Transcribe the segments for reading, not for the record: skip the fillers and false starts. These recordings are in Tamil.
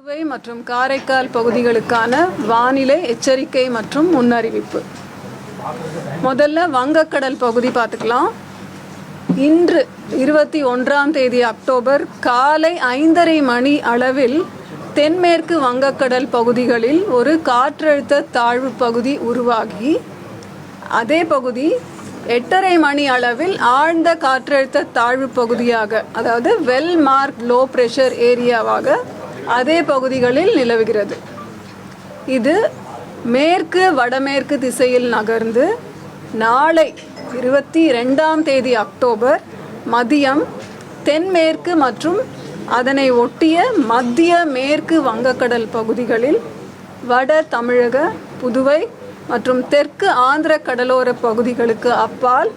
புதுவை மற்றும் காரைக்கால் பகுதிகளுக்கான வானிலை எச்சரிக்கை மற்றும் முன்னறிவிப்பு. முதல்ல வங்கக்கடல் பகுதி பார்த்துக்கலாம். இன்று 21ஆம் தேதி அக்டோபர் காலை 5:30 மணி அளவில் தென்மேற்கு வங்கக்கடல் பகுதிகளில் ஒரு காற்றழுத்த தாழ்வு பகுதி உருவாகி, அதே பகுதி 8:30 மணி அளவில் ஆழ்ந்த காற்றழுத்த தாழ்வு பகுதியாக, அதாவது வெல் மார்க் லோ ப்ரெஷர் ஏரியாவாக அதே பகுதிகளில் நிலவுகிறது. இது மேற்கு வடமேற்கு திசையில் நகர்ந்து நாளை 22ஆம் தேதி அக்டோபர் மதியம் தென்மேற்கு மற்றும் அதனை ஒட்டிய மத்திய மேற்கு வங்கக்கடல் பகுதிகளில் வட தமிழக, புதுவை மற்றும் தெற்கு ஆந்திர கடலோர பகுதிகளுக்கு அப்பால்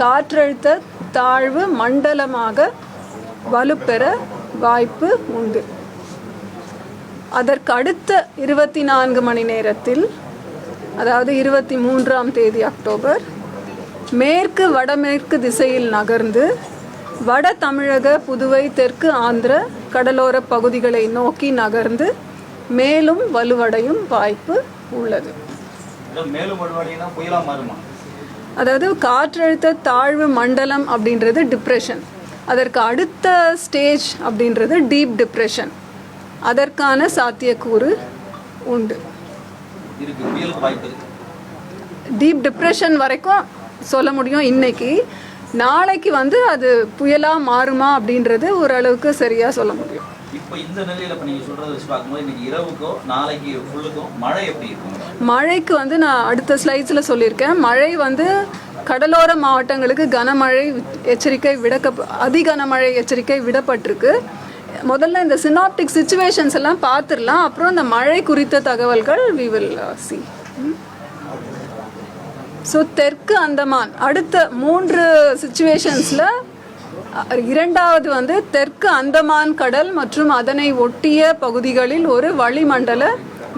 காற்றழுத்த தாழ்வு மண்டலமாக வலுப்பெற வாய்ப்பு உண்டு. அதற்கு அடுத்த 24 மணி நேரத்தில், அதாவது 23ஆம் தேதி அக்டோபர், மேற்கு வடமேற்கு திசையில் நகர்ந்து வட தமிழக, புதுவை, தெற்கு ஆந்திர கடலோர பகுதிகளை நோக்கி நகர்ந்து மேலும் வலுவடையும் வாய்ப்பு உள்ளது. அதாவது காற்றழுத்த தாழ்வு மண்டலம் அப்படின்றது டிப்ரெஷன், அதற்கு அடுத்த ஸ்டேஜ் அப்படின்றது டீப் டிப்ரெஷன். அதற்கான சாத்தியக்கூறு உண்டு. டீப் டிப்ரெஷன் வரைக்கும் சொல்ல முடியும். இன்னைக்கு நாளைக்கு அது புயலாக மாறுமா அப்படின்றது ஓரளவுக்கு சரியாக சொல்ல முடியும். இப்போ இந்த நிலையில நீங்க சொல்றத வச்சு பார்க்கும்போது இன்னைக்கு இரவுக்கோ நாளைக்கு ஃபுல்லுக்கோ மழை எப்படி இருக்கும்? மழைக்கு நான் அடுத்த ஸ்லைட்ஸில் சொல்லியிருக்கேன். மழை கடலோர மாவட்டங்களுக்கு கனமழை எச்சரிக்கை அதி கனமழை எச்சரிக்கை விடப்பட்டிருக்கு. முதல்ல இந்த சினாப்டிக் சிச்சுவேஷன்ஸ் எல்லாம் பார்த்துடலாம், அப்புறம் இந்த மழை குறித்த தகவல்கள் we will see. ஸோ தெற்கு அந்தமான் அடுத்த 3 சிச்சுவேஷன்ஸில் இரண்டாவது தெற்கு அந்தமான் கடல் மற்றும் அதனை ஒட்டிய பகுதிகளில் ஒரு வளிமண்டல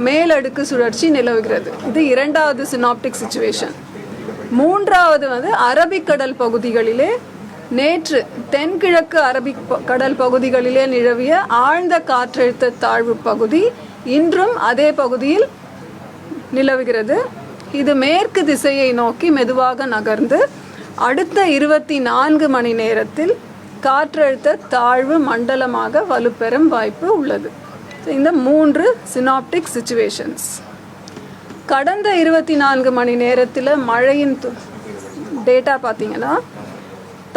மேலடுக்கு சுழற்சி நிலவுகிறது. இது இரண்டாவது சினாப்டிக் சிச்சுவேஷன். மூன்றாவது அரபிக்கடல் பகுதிகளிலே நேற்று தென்கிழக்கு அரபிக்கடல் பகுதிகளிலே நிலவிய ஆழ்ந்த காற்றழுத்த தாழ்வு பகுதி இன்றும் அதே பகுதியில் நிலவுகிறது. இது மேற்கு திசையை நோக்கி மெதுவாக நகர்ந்து அடுத்த 24 மணி நேரத்தில் காற்றழுத்த தாழ்வு மண்டலமாக வலுப்பெறும் வாய்ப்பு உள்ளது. இந்த 3 சினாப்டிக் சிச்சுவேஷன்ஸ். கடந்த 24 மணி நேரத்தில் மழையின் டேட்டா பார்த்தீங்கன்னா,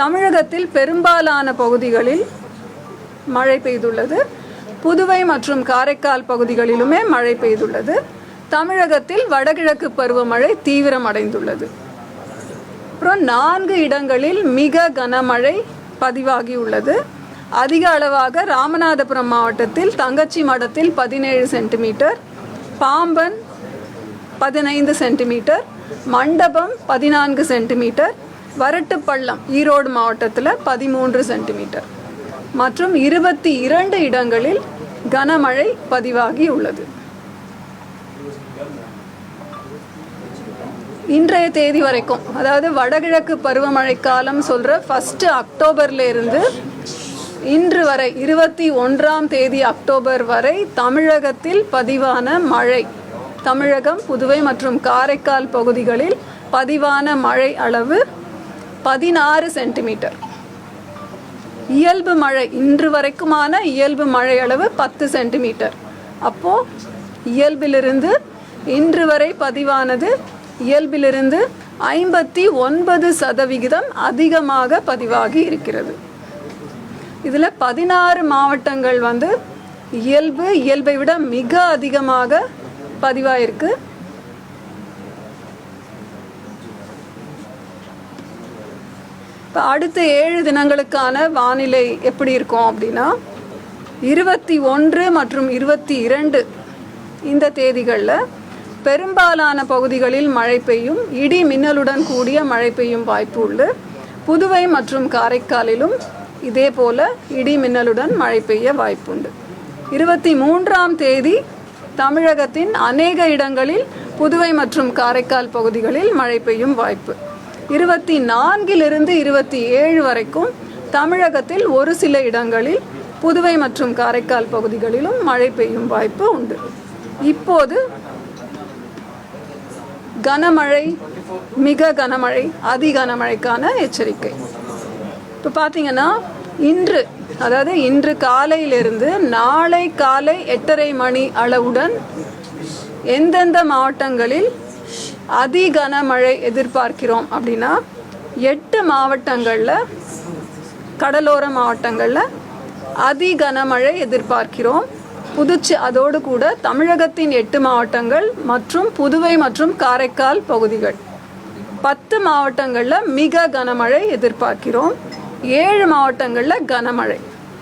தமிழகத்தில் பெரும்பாலான பகுதிகளில் மழை பெய்துள்ளது. புதுவை மற்றும் காரைக்கால் பகுதிகளிலுமே மழை பெய்துள்ளது. தமிழகத்தில் வடகிழக்கு பருவமழை தீவிரமடைந்துள்ளது. அப்புறம் 4 இடங்களில் மிக கனமழை பதிவாகியுள்ளது. அதிக அளவாக ராமநாதபுரம் மாவட்டத்தில் தங்கச்சி மடத்தில் 17 சென்டிமீட்டர், பாம்பன் 15 சென்டிமீட்டர், மண்டபம் 14 சென்டிமீட்டர், வரட்டுப்பள்ளம் ஈரோடு மாவட்டத்தில் 13 சென்டிமீட்டர் மற்றும் 22 இடங்களில் கனமழை பதிவாகி உள்ளது. இன்றைய தேதி வரைக்கும், அதாவது வடகிழக்கு பருவமழை காலம் சொல்கிற 1 அக்டோபர்ல இருந்து இன்று வரை 21ஆம் தேதி அக்டோபர் வரை தமிழகத்தில் பதிவான மழை, தமிழகம், புதுவை மற்றும் காரைக்கால் பகுதிகளில் பதிவான மழை அளவு 16 சென்டிமீட்டர். இயல்பு மழை, இன்று வரைக்குமான இயல்பு மழை அளவு 10 சென்டிமீட்டர். அப்போது இயல்பிலிருந்து இன்று வரை பதிவானது இயல்பிலிருந்து 59% அதிகமாக பதிவாகி இருக்கிறது. இதில் 16 மாவட்டங்கள் இயல்பை விட மிக அதிகமாக பதிவாயிருக்கு. இப்போ அடுத்த 7 தினங்களுக்கான வானிலை எப்படி இருக்கும் அப்படின்னா, 21 மற்றும் 22 இந்த தேதிகளில் பெரும்பாலான பகுதிகளில் மழை பெய்யும், இடி மின்னலுடன் கூடிய மழை பெய்யும் வாய்ப்பு உண்டு. புதுவை மற்றும் காரைக்காலிலும் இதே போல இடி மின்னலுடன் மழை பெய்ய வாய்ப்புண்டு. 23ஆம் தேதி தமிழகத்தின் அநேக இடங்களில் புதுவை மற்றும் காரைக்கால் பகுதிகளில் மழை பெய்யும் வாய்ப்பு. 24 27 வரைக்கும் தமிழகத்தில் ஒரு சில இடங்களில் புதுவை மற்றும் காரைக்கால் பகுதிகளிலும் மழை பெய்யும் வாய்ப்பு உண்டு. இப்போது கனமழை, மிக கனமழை, அதி கனமழைக்கான எச்சரிக்கை. இப்போ பார்த்தீங்கன்னா இன்று காலையிலிருந்து நாளை காலை 8:30 மணி அளவுடன் எந்தெந்த மாவட்டங்களில் அதி கனமழை எதிர்பார்க்கிறோம் அப்படின்னா 8 மாவட்டங்களில், கடலோர மாவட்டங்களில் அதி கனமழை எதிர்பார்க்கிறோம். அதோடு கூட தமிழகத்தின் 8 மாவட்டங்கள் மற்றும் புதுவை மற்றும் காரைக்கால் பகுதிகள் 10 மாவட்டங்களில் மிக கனமழை எதிர்பார்க்கிறோம். 7 மாவட்டங்களில் கனமழை.